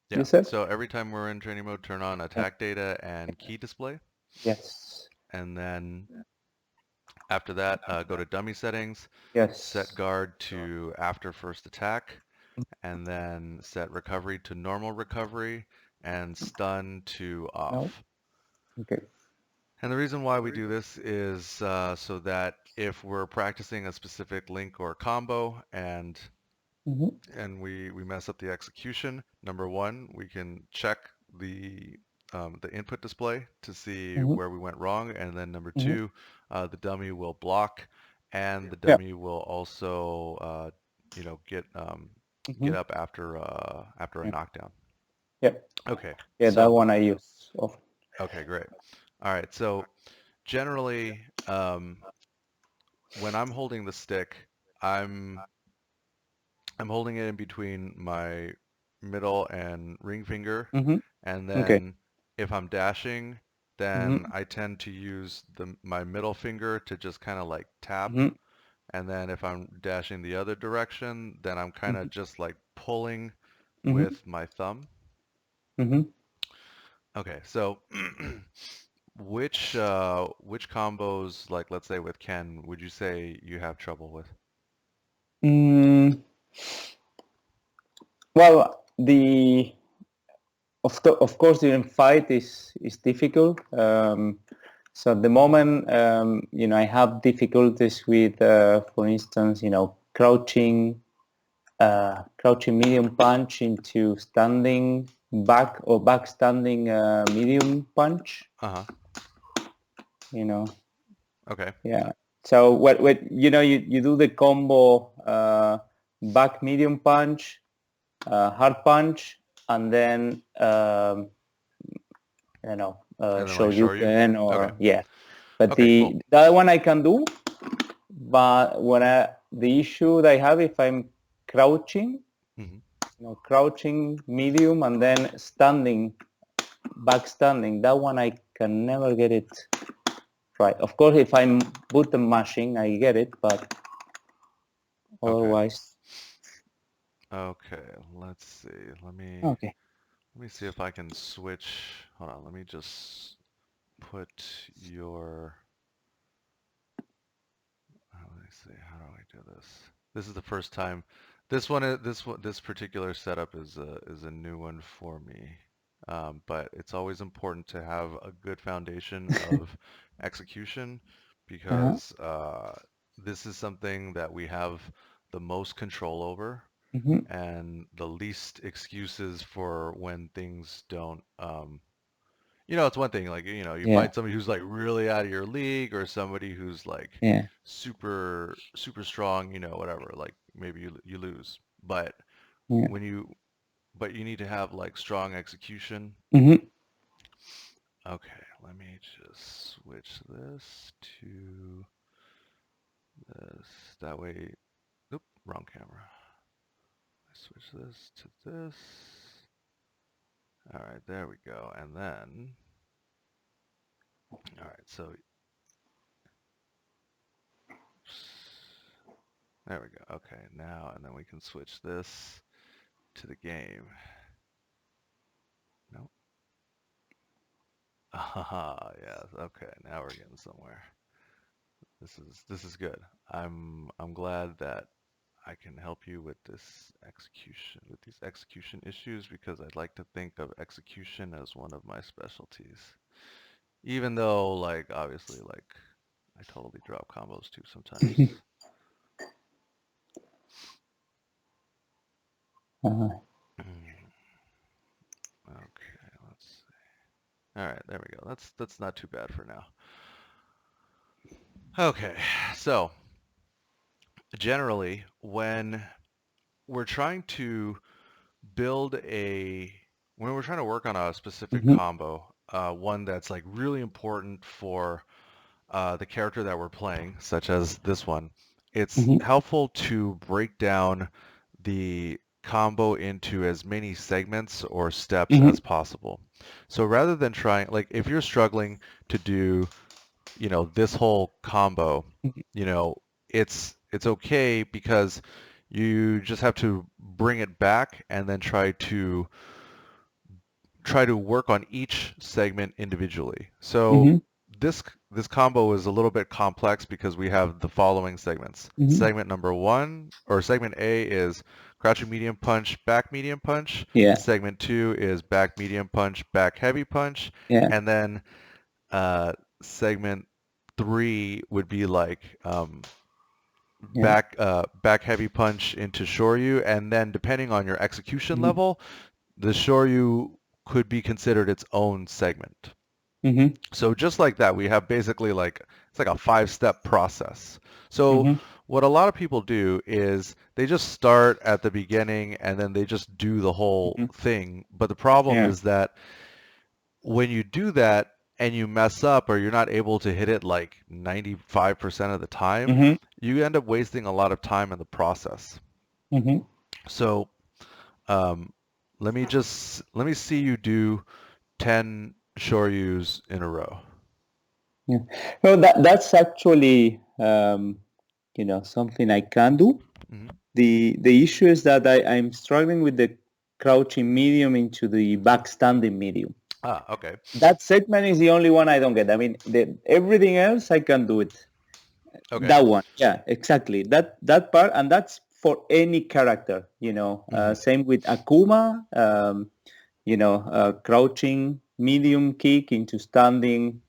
Yeah. you said? So every time we're in training mode, turn on Yeah. attack data and key display. Yes. And then after that, go to dummy settings, set Yes. guard to after first attack, and then set recovery to normal recovery and stun to No. off. Okay. And the reason why we do this is so that if we're practicing a specific link or combo Mm-hmm. and we mess up the execution, number one, we can check the input display to see Mm-hmm. where we went wrong, and then number Mm-hmm. two, the dummy will block, and the Yeah. dummy will also Mm-hmm. get up after a Yeah. knockdown. Yeah. Okay, Yeah. That so one I use often. okay, great. All right, so generally, when I'm holding the stick, I'm I'm holding it in between my middle and ring finger, Mm-hmm. and Okay. then if I'm dashing, then Mm-hmm. I tend to use my middle finger to just kind of like tap, Mm-hmm. and then if I'm dashing the other direction, then I'm kind Mm-hmm. of just like pulling Mm-hmm. with my thumb. Mm-hmm. Okay, so which combos, like let's say with Ken, would you say you have trouble with? Mm, well, the of course during fight is difficult. So at the moment, I have difficulties with, for instance, crouching medium punch into standing back or back standing medium punch. Uh-huh. You know, Okay. yeah. So what you do the combo back medium punch, hard punch, and then And then like shore you? shoryuken Okay. or yeah. But Okay, cool. the other one I can do, but the issue that I have if I'm crouching, Hmm. crouching medium and then standing, back standing, that one I can never get it right. Of course, if I'm button mashing, I get it, but Okay. otherwise, Okay, let's see. okay. Let me see if I can switch. Hold on, let me just put your let me see. How do I do this? This is the first time. This particular setup is a new one for me. But it's always important to have a good foundation of execution Uh-huh. because this is something that we have the most control over Mm-hmm. and the least excuses for when things don't. It's one thing, like, you Yeah, find somebody who's like really out of your league or somebody who's like yeah, super, super strong, whatever, like maybe you lose. But yeah. when you, but you need to have like strong execution. Mm-hmm. Okay, let me just switch this to this. That way, oop, wrong camera. I switch this to this. All right, there we go. And then, all right, so there we go. Okay, now, and then we can switch this to the game. Nope. Ah, yes. Okay, now we're getting somewhere. This is good. I'm glad that I can help you with these execution issues because I'd like to think of execution as one of my specialties. Even though, like, obviously, like, I totally drop combos too sometimes. Uh-huh. Okay, let's see. All right, there we go. That's not too bad for now. Okay, so generally, when we're trying to build a when we're trying to work on a specific Mm-hmm. combo, one that's like really important for the character that we're playing, such as this one, it's Mm-hmm. helpful to break down the combo into as many segments or steps Mm-hmm. as possible. So rather than trying, like if you're struggling to do, this whole combo, you know, it's okay because you just have to bring it back and then try to try to work on each segment individually. So Mm-hmm. this combo is a little bit complex because we have the following segments. Mm-hmm. Segment number one, or segment A is crouching medium punch, back medium punch. Yeah. Segment two is back medium punch, back heavy punch. Yeah. And then uh, segment three would be like Yeah. back heavy punch into Shoryu, and then depending on your execution Mm-hmm. level, the Shoryu could be considered its own segment. Mm-hmm. So just like that, we have basically like it's like a five-step process. So Mm-hmm. what a lot of people do is they just start at the beginning and then they just do the whole Mm-hmm. thing. But the problem Yeah. is that when you do that and you mess up or you're not able to hit it like 95% of the time, Mm-hmm. you end up wasting a lot of time in the process. Mm-hmm. So um, let me see you do 10 Shoryus in a row. Yeah. No, that's actually something I can do. Hmm. The issue is that I'm struggling with the crouching medium into the backstanding medium. Ah, okay. That segment is the only one I don't get. I mean, everything else I can do it. Okay. That one, yeah, exactly. That part, and that's for any character. Hmm. Same with Akuma. Crouching medium kick into standing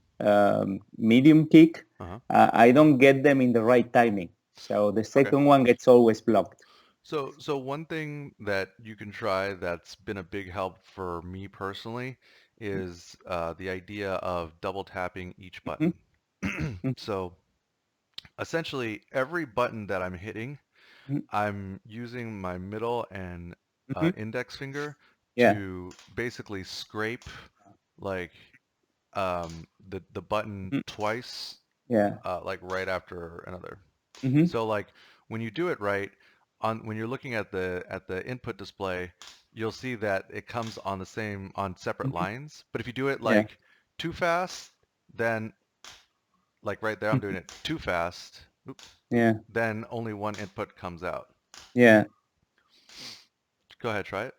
medium kick. Uh-huh. I don't get them in the right timing, so the Okay. second one gets always blocked. So one thing that you can try that's been a big help for me personally is the idea of double tapping each Mhm, button. So essentially, every button that I'm hitting, mhm, I'm using my middle and mhm. index finger Yeah. to basically scrape like the button Mhm. twice, Yeah. like right after another. Hmm. So like when you do it right, on when you're looking at the input display, you'll see that it comes on separate Hmm. lines. But if you do it Yeah. like too fast, then like right there I'm doing Mhm. it too fast. Oops, Yeah. then only one input comes out. Yeah. Go ahead, try it.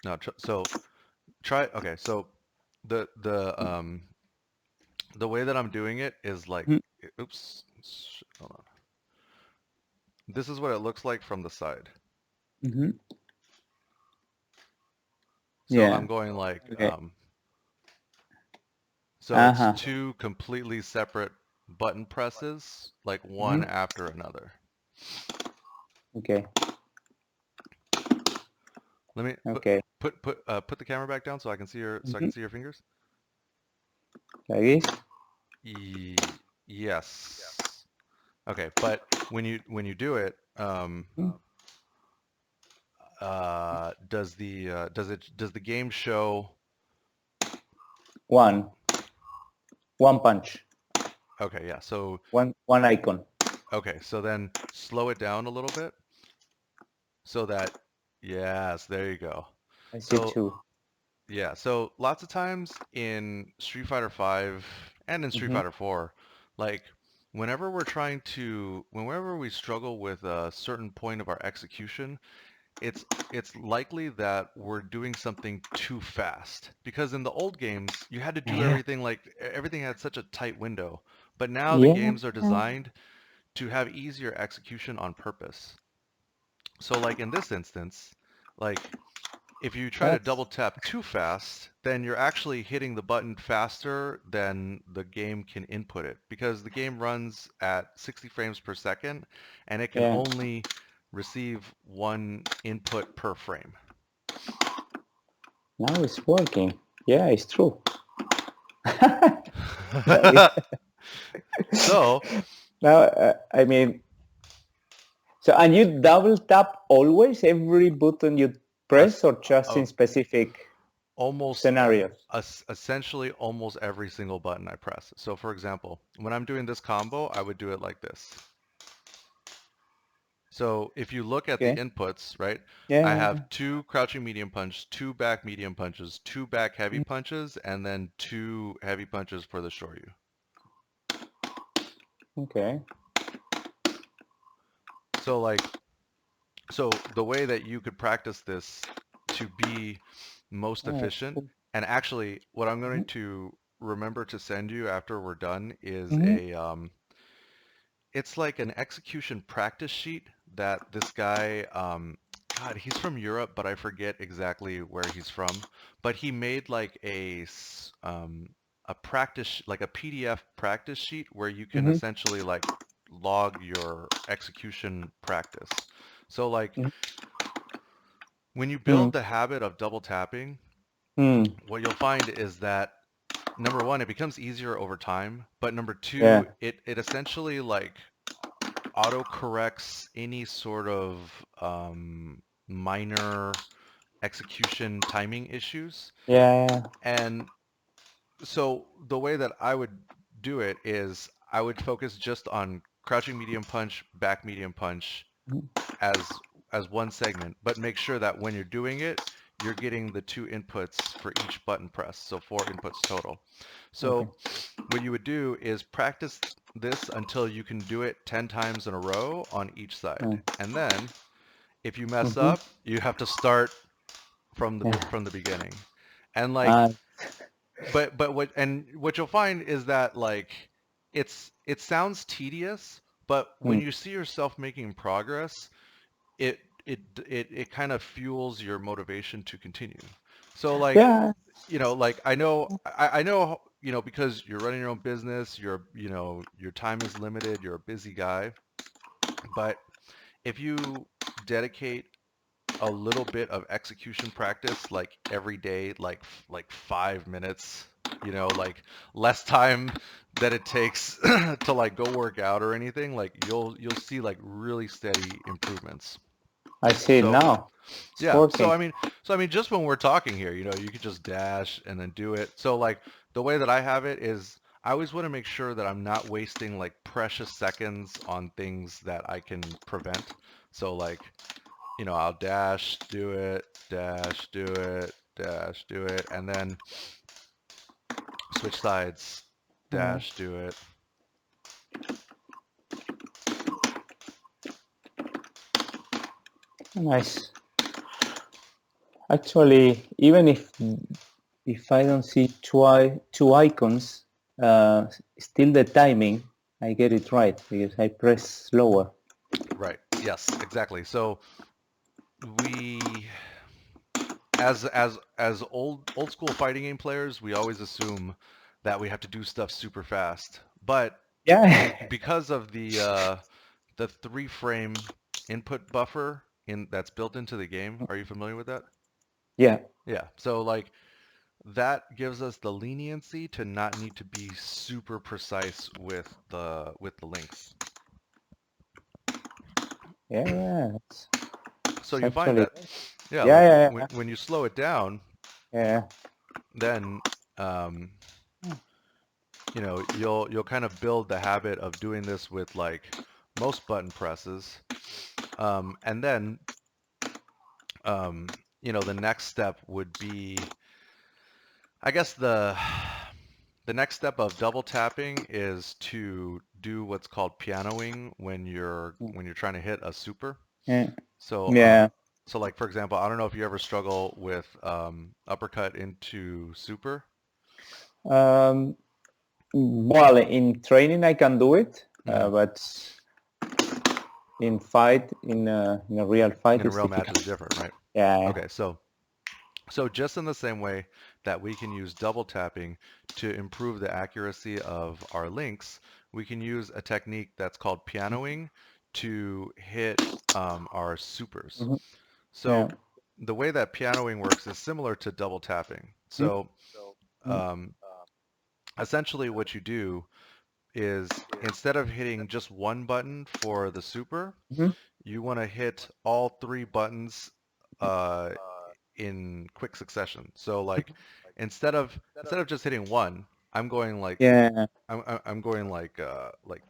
No, so try it. Okay, so the the um the way that I'm doing it is like, Mhm. oops, hold on. This is what it looks like from the side. Hmm. So I'm Yeah. going like, Okay. so it's Uh-huh. two completely separate button presses, like one Hmm. after another. Okay. Let me Okay. put the camera back down so I Hmm. can see your fingers. Like this. Yes. Okay, but when you do it, Mhm. does the game show? One. One punch. Okay, yeah. So One icon. okay, so then slow it down a little bit so that yes, there you go. I see So two. yeah, so lots of times in Street Fighter 5 and in Street Hmm. Fighter 4, like whenever we struggle with a certain point of our execution, it's likely that we're doing something too fast. Because in the old games, you had to do Yeah. everything like everything had such a tight window. But now the Yeah. games are designed to have easier execution on purpose. So like in this instance, like if you try to That's double tap too fast, then you're actually hitting the button faster than the game can input it because the game runs at 60 frames per second and it can yeah. only receive one input per frame. Now it's working. Yeah, it's true. So, Now, I mean, so and you double tap always every button you es- press, or just uh, in specific almost scenarios? essentially almost every single button I press. So for example, when I'm doing this combo, I would do it like this. So if you look at the Okay. inputs, right, I Yeah. have two crouching medium punch, two back medium punches, two back heavy punches, and then two heavy punches for the Shoryu. Okay. So like, so the way that you could practice this to be most Oh, efficient. cool. And actually, what I'm going Mhm. to remember to send you after we're done is Mhm. it's like an execution practice sheet that this guy, God, he's from Europe, but I forget exactly where he's from. But he made like a practice, like a PDF practice sheet where you can Mhm. essentially like log your execution practice. So like Mhm. when you Mhm. build the habit of double tapping, Mhm. what you'll find is that number one, it becomes easier over time, but number Yeah. two, it essentially like auto corrects any sort of minor execution timing issues. Yeah. And so the way that I would do it is I would focus just on crouching medium punch, back medium punch Mhm. as as one segment, but make sure that when you're doing it, you're getting the two inputs for each button press, so four inputs total. Okay. So what you would do is practice this until you can do it 10 times in a row on each side. Mm. And then if you mess Mhm. up, you have to start Yeah. from the beginning. And like Uh, but what you'll find is that like it sounds tedious, but when mm. you see yourself making progress, it it kind of fuels your motivation to continue. So like, Yeah. like I know, because you're running your own business, your time is limited, you're a busy guy, but if you dedicate a little bit of execution practice like every day, like 5 minutes, like less time than it takes to like go work out or anything, like you'll see like really steady improvements. I see it So now. It's yeah, working. so I mean, just when we're talking here, you could just dash and then do it. So like the way that I have it is I always want to make sure that I'm not wasting like precious seconds on things that I can prevent. So like, I'll dash, do it, dash, do it, and then switch sides, Uh, dash, do it. nice. Actually, even if I don't see two icons, still the timing, I get it right because I press slower. Right. Yes, exactly. So we as old school fighting game players, we always assume that we have to do stuff super fast. But Yeah. because of the 3 frame input buffer in that's built into the game, are you familiar with that? Yeah. Yeah. So like that gives us the leniency to not need to be super precise with the links. Yeah. Yeah. So It's you find actually. that, yeah, Yeah. like Yeah. when you slow it down, Yeah. then um, you'll kind of build the habit of doing this with like most button presses. And then the next step would be, I guess the next step of double tapping is to do what's called pianoing when you're trying to hit a super. Yeah. So Yeah. so like for example, I don't know if you ever struggle with uppercut into super. Um, well, in training I can do it, Hmm. but in a real fight In a it's real match difficult. is different, right? Yeah. Okay, so just in the same way that we can use double tapping to improve the accuracy of our links, we can use a technique that's called pianoing to hit our supers. Mhm. Yeah. So the way that pianoing works is similar to double tapping. So Mhm. um, essentially what you do is instead of hitting just one button for the super, Mhm. you want to hit all 3 buttons uh, in quick succession. So like instead of just hitting one, I'm going like Yeah. I'm going like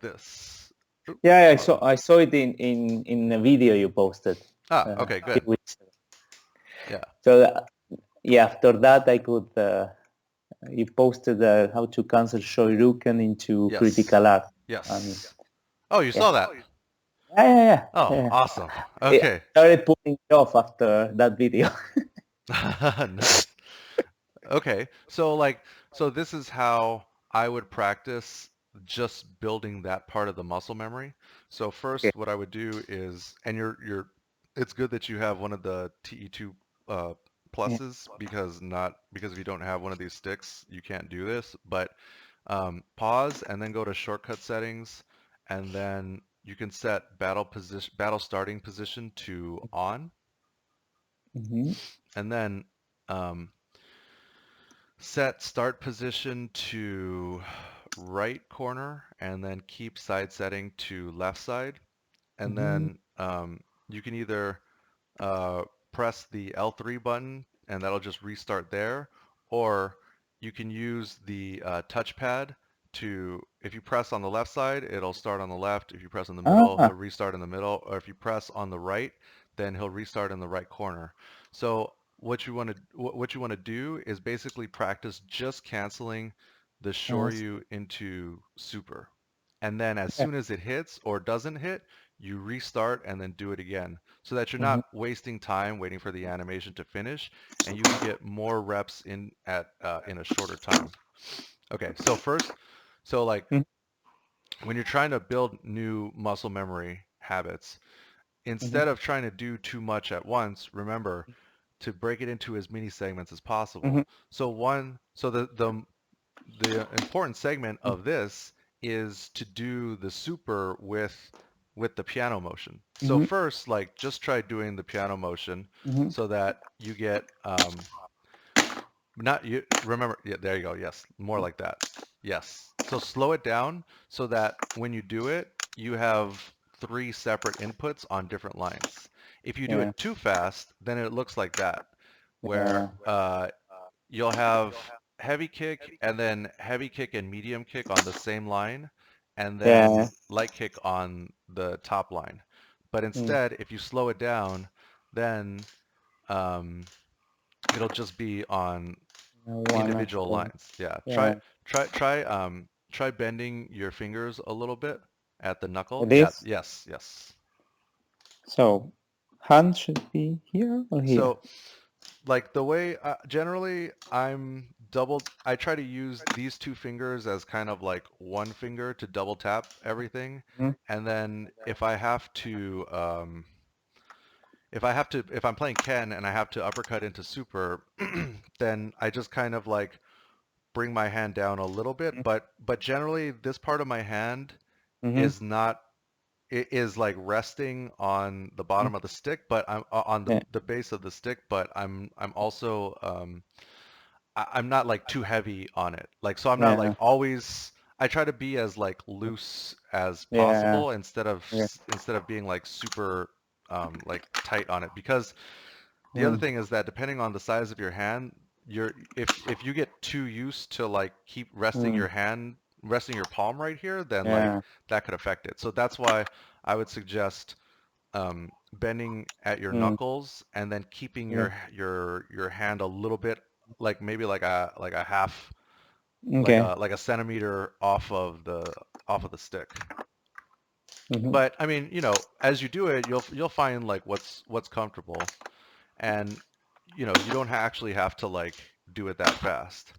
this. Oop, Yeah. I hold saw on. I saw it in a video you posted Okay, a few good. weeks ago. Yeah. So yeah, after that I could. You posted how to cancel Shoryuken into Yes. critical art, and Yes. Oh, you yeah, saw that. yeah, yeah, yeah, Oh, yeah. awesome. It Okay. started putting me off after that video. Nice. Okay, so like, so this is how I would practice just building that part of the muscle memory. So Okay. first, what I would do is, and it's good that you have one of the TE2 uh, Yeah. pluses because if you don't have one of these sticks, you can't do this. But pause and then go to shortcut settings, and then you can set battle starting position to on, Mm-hmm. and then um, set start position to right corner and then keep side setting to left side. And Mm-hmm. then you can either uh, press the L3 button and that'll just restart there, or you can use the touchpad to, if you press on the left side, it'll start on the left. If you press in the middle, he'll Ah. restart in the middle, or if you press on the right, then he'll restart in the right corner. So what you want to do is basically practice just canceling the I see. Shoryu into super. And then as Yeah. soon as it hits or doesn't hit, you restart and then do it again so that you're Mm-hmm. not wasting time waiting for the animation to finish and you can get more reps in a shorter time. Okay, so first, so like when you're trying to build new muscle memory habits, Mm-hmm. instead of trying to do too much at once, remember to break it into as many segments as Mm-hmm. possible. So the important segment of this is to do the super with the piano motion. So Mm-hmm. first, like just try doing the piano motion Mm-hmm. so that you get not you remember yeah, there you go. Yes, more like that. Yes. So slow it down so that when you do it, you have three separate inputs on different lines. If you do Yeah. it too fast, then it looks like that, where Yeah. you'll have heavy kick and then heavy kick and medium kick on the same line, and Yeah. then light kick on the top line. But Mm. instead, if you slow it down, then um, it'll just be on One individual after. lines. Yeah, Yeah. try bending your fingers a little bit at the knuckle. It Yeah, is. yes, yes. So hand should be here or here. So like the way generally I try to use these two fingers as kind of like one finger to double tap everything, Mm-hmm. and then if I'm playing Ken and I have to uppercut into super, then I just kind of like bring my hand down a little bit, but generally this part of my hand Mm-hmm. is not it is like resting on the bottom of the stick, but I'm on Yeah. the base of the stick, but I'm also I'm not like too heavy on it. Like so I'm not like Yeah. always I try to be as like loose as Yeah. possible Okay. instead of being like super like tight on it because the other Mm. thing is that depending on the size of your hand, if you get too used to like keep Mm. resting your palm right here, then like Yeah. that could affect it. So that's why I would suggest bending at your Mm. knuckles and then keeping Yeah. your hand a little bit like maybe like a half Okay. like a centimeter off of the stick. Mm-hmm. But I mean, you know, as you do it, you'll find like what's comfortable, and you know, you don't actually have to like do it that fast.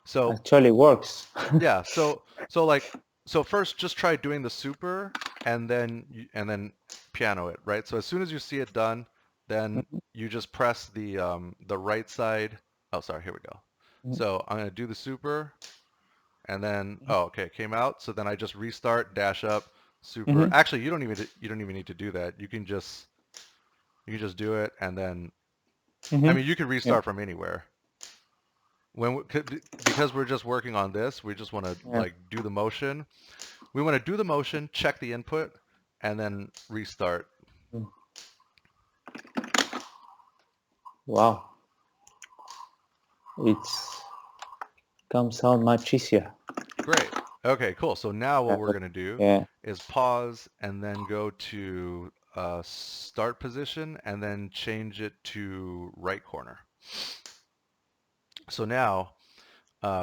So Actually works. yeah, so like so first just try doing the super and then piano it, right? So as soon as you see it done, then you just press the right side. Oh, sorry, here we go. Mhm. So I'm gonna do the super and then oh okay, it came out. So then I just restart, dash up, super. Mhm. Actually, you don't even need to do that. You can just do it and then I Mhm. mean you can Yeah. restart from anywhere. Because we're just working on this, we just want to Yeah. like do the motion. We want to do the motion, check the input, and then restart. Mm. Wow. It's comes out much easier. Great. Okay, cool. So now what we're Uh, going to do yeah. is pause and then go to start position and then change it to right corner. So now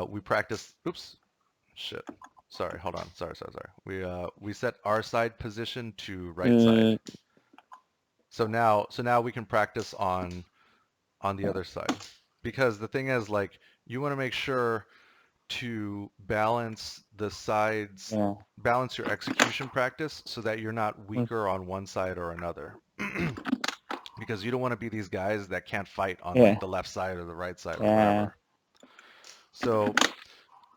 we practice, oops, shit. Sorry, hold on. Sorry. We set our side position to right side. Mm, So now we can practice on the other side. Because the thing is, like, you want to make sure to balance the sides, Yeah. balance your execution practice so that you're not Mm. weaker on one side or another. Because you don't want to be these guys that can't fight on like Yeah. the left side or the right side or Yeah. whatever. So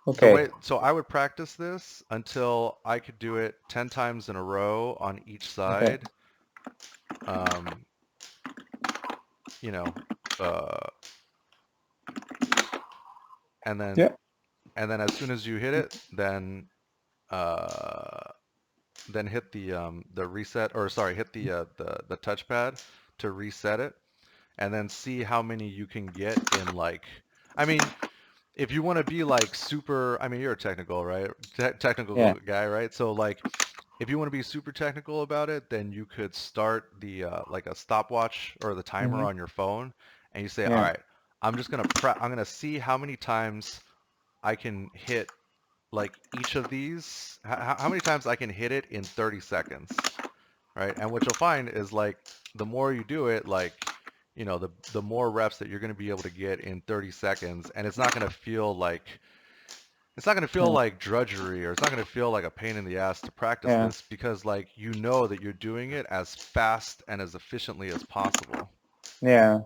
Okay. so I would practice this until I could do it 10 times in a row on each Okay. side. Um, you know, uh, and then Yeah. as soon as you hit it, uh, then hit the reset, or sorry, hit the touchpad to reset it, and then see how many you can get in like, I mean, if you want to be like super, I mean, you're a technical, right? Technical Yeah. guy, right? So like, if you want to be super technical about it, then you could start the like a stopwatch or the timer Hmm. on your phone, and you say, all Yeah. right, I'm gonna see how many times I can hit like each of these, how many times I can hit it in 30 seconds, right? And what you'll find is like the more you do it, like, the more reps that you're going to be able to get in 30 seconds, and it's not going to feel Yeah. like drudgery, or it's not going to feel like a pain in the ass to practice Yeah. this, because like you know that you're doing it as fast and as efficiently as possible. Yeah.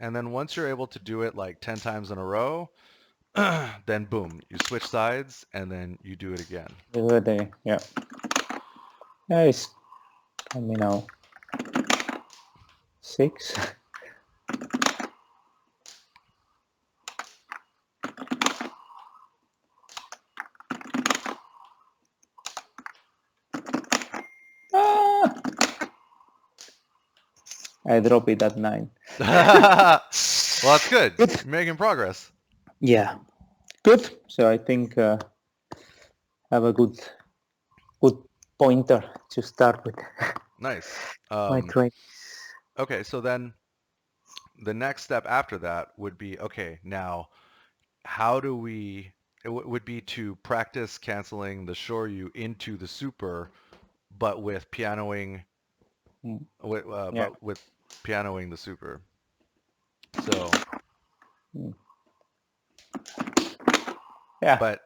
And then once you're able to do it like 10 times in a row, then boom, you switch sides and then you do it again. Good day. Yeah. Yeah. It's coming now. 6. Ah! I drop it at 9. Well, that's good. Good. You're making progress. Yeah. Good. So I think have a good pointer to start with Nice. my training. Okay, so then the next step after that would be, okay, now how do we, would be to practice canceling the Shoryu into the super, but with pianoing, Mm. Yeah. but with pianoing the super. So, Mm. Yeah. but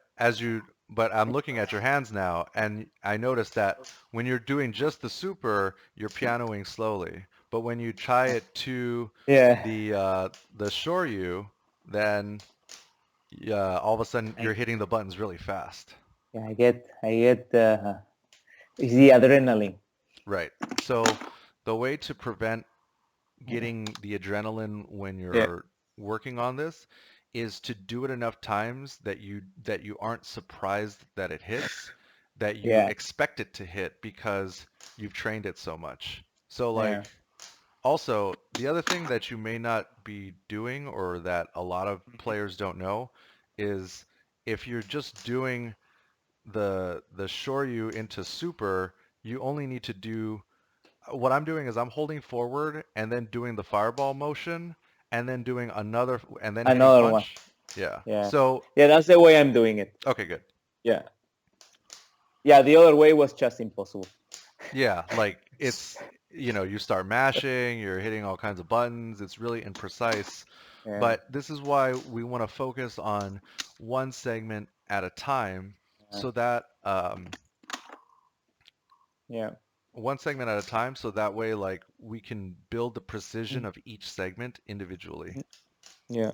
but I'm looking at your hands now, and I noticed that when you're doing just the super, you're pianoing slowly. But when you tie it to Yeah. the Shoryu, then all of a sudden I you're hitting the buttons really fast. yeah, I get it's the adrenaline. Right. So the way to prevent getting the adrenaline when Yeah. you're working on this is to do it enough times that you aren't surprised that it hits, that you Yeah. expect it to hit because you've trained it so much. So like, Yeah. also the other thing that you may not be doing, or that a lot of players don't know, is if you're just doing the Shoryu into super, you only need to do, what I'm doing is I'm holding forward and then doing the fireball motion, and then doing another, and then hitting Another one. punch. Yeah. Yeah. So, Yeah, that's the way I'm doing it. okay, good. Yeah. Yeah, the other way was just impossible. Yeah, like you start mashing, you're hitting all kinds of buttons, it's really imprecise. Yeah. But this is why we want to focus on one segment at a time, Yeah. so that Yeah. one segment at a time, so that way like we can build the precision Mm. of each segment individually. Yeah.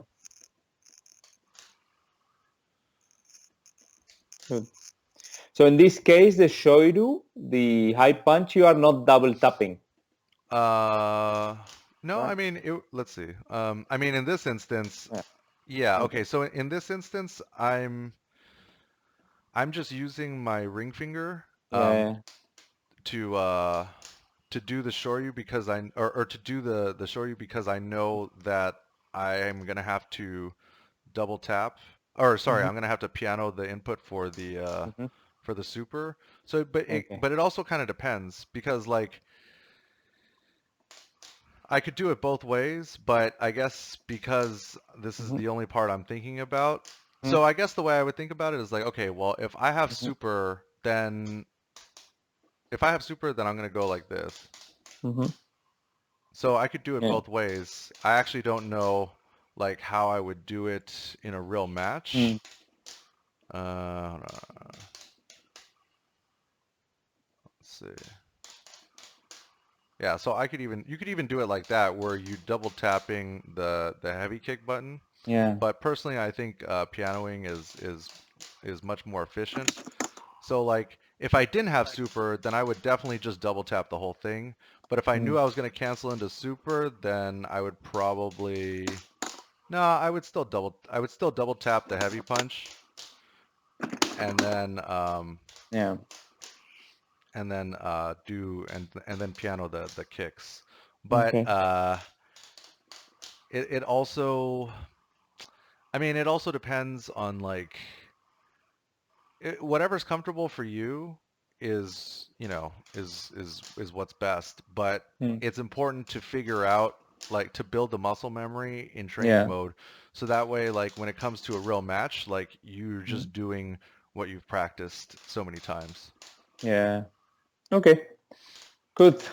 Good. So in this case, the shoidu, the high punch, you are not double tapping, Uh, no, I right? mean, let's see. I mean, in this instance, Yeah. yeah, Okay. okay. So in this instance, I'm just using my ring finger Yeah. to do the shoryu, because or to do the shoryu, because I know that I am gonna have to double tap, or sorry, Mm-hmm. I'm gonna have to piano the input Mm-hmm. for the super. So, but Okay. it also kind of depends, because like I could do it both ways, but I guess because this is Mm-hmm. the only part I'm thinking about, Mm-hmm. so I guess the way I would think about it is like, okay, well, Mm-hmm. if I have super, then I'm gonna go like this. Mm-hmm. So I could do it Yeah. both ways. I actually don't know like how I would do it in a real match. Mm. Hold on, let's see. Yeah, so you could even do it like that where you double tapping the heavy kick button. Yeah. But personally, I think pianoing is much more efficient. So like if I didn't have super, then I would definitely just double tap the whole thing. But if I Mm. knew I was going to cancel into super, then I would probably no, I would still double tap the heavy punch and then Yeah. do and then piano the kicks. But Okay. it also I mean it also depends on like whatever's comfortable for you is is what's best, but Mm. it's important to figure out like to build the muscle memory in training Yeah. mode so that way like when it comes to a real match like you're Mm. just doing what you've practiced so many times. Yeah. Okay. Good.